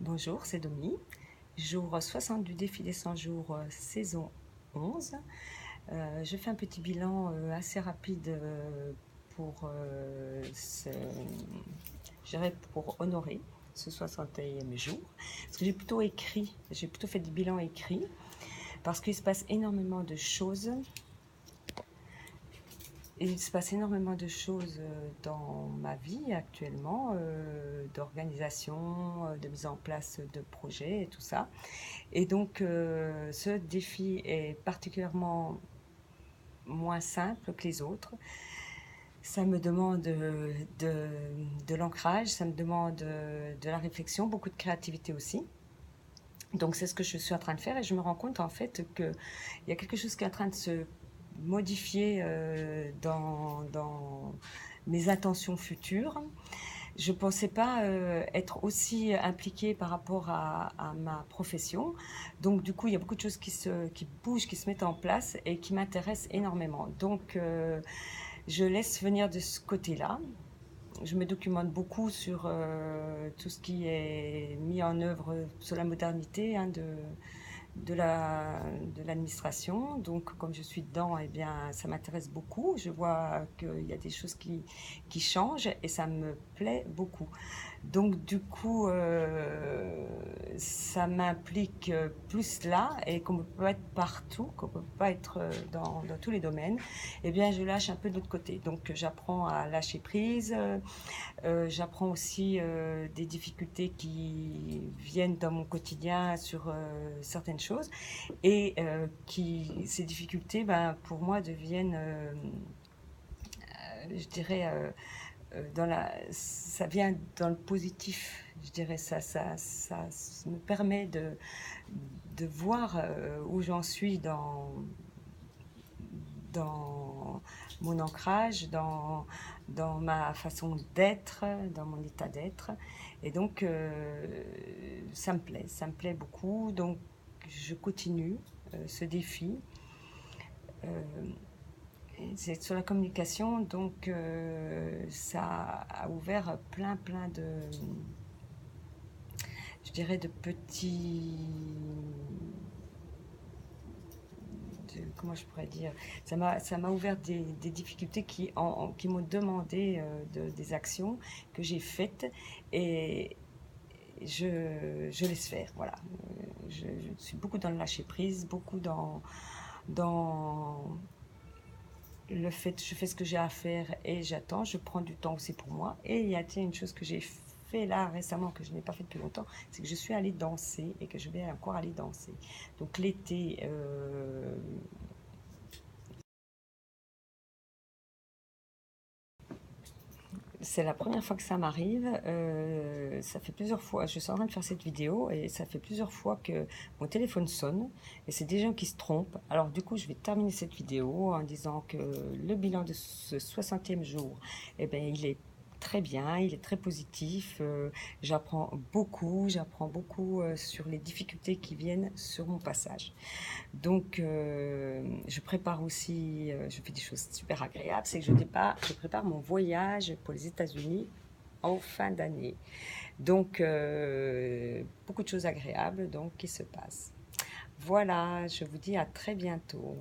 Bonjour, c'est Domi. Jour 60 du défi des 100 jours, saison 11. Je fais un petit bilan assez rapide pour, je dirais pour honorer ce 60e jour. Parce que j'ai plutôt fait des bilans écrits, parce qu'il se passe énormément de choses. Il se passe énormément de choses dans ma vie actuellement, d'organisation, de mise en place de projets et tout ça. Et donc, ce défi est particulièrement moins simple que les autres. Ça me demande de l'ancrage, ça me demande de la réflexion, beaucoup de créativité aussi. Donc, c'est ce que je suis en train de faire et je me rends compte en fait qu'il y a quelque chose qui est en train de se modifier dans mes intentions futures. Je ne pensais pas être aussi impliquée par rapport à ma profession. Donc, du coup, il y a beaucoup de choses qui bougent, qui se mettent en place et qui m'intéressent énormément. Donc, je laisse venir de ce côté-là. Je me documente beaucoup sur tout ce qui est mis en œuvre sur la modernité de l'administration. Donc, comme je suis dedans, eh bien, ça m'intéresse beaucoup. Je vois qu'il y a des choses qui changent et ça me plaît beaucoup. Donc, du coup, ça m'implique plus là et qu'on ne peut pas être partout, qu'on ne peut pas être dans tous les domaines. Eh bien, je lâche un peu de l'autre côté. Donc, j'apprends à lâcher prise. J'apprends aussi des difficultés qui viennent dans mon quotidien sur certaines choses et ces difficultés, ben, pour moi, deviennent, je dirais, ça vient dans le positif, je dirais, ça me permet de voir où j'en suis dans mon ancrage, dans ma façon d'être, dans mon état d'être. Et donc, ça me plaît beaucoup. Donc, je continue ce défi. Euh, c'est sur la communication, donc ça a ouvert plein je dirais, de petits, comment je pourrais dire, ça m'a ouvert des difficultés qui m'ont demandé des actions que j'ai faites et je laisse faire, voilà. Je suis beaucoup dans le lâcher prise, beaucoup dans le fait, je fais ce que j'ai à faire et j'attends, je prends du temps aussi pour moi. Et il y a une chose que j'ai fait là récemment, que je n'ai pas fait depuis longtemps, c'est que je suis allée danser et que je vais encore aller danser. Donc l'été, c'est la première fois que ça m'arrive. Ça fait plusieurs fois, je suis en train de faire cette vidéo et ça fait plusieurs fois que mon téléphone sonne et c'est des gens qui se trompent. Alors du coup, je vais terminer cette vidéo en disant que le bilan de ce 60e jour, eh ben, il est très bien, il est très positif. J'apprends beaucoup sur les difficultés qui viennent sur mon passage. Donc, je prépare aussi, je fais des choses super agréables, c'est que je prépare mon voyage pour les États-Unis en fin d'année. Donc, beaucoup de choses agréables donc, qui se passent. Voilà, je vous dis à très bientôt.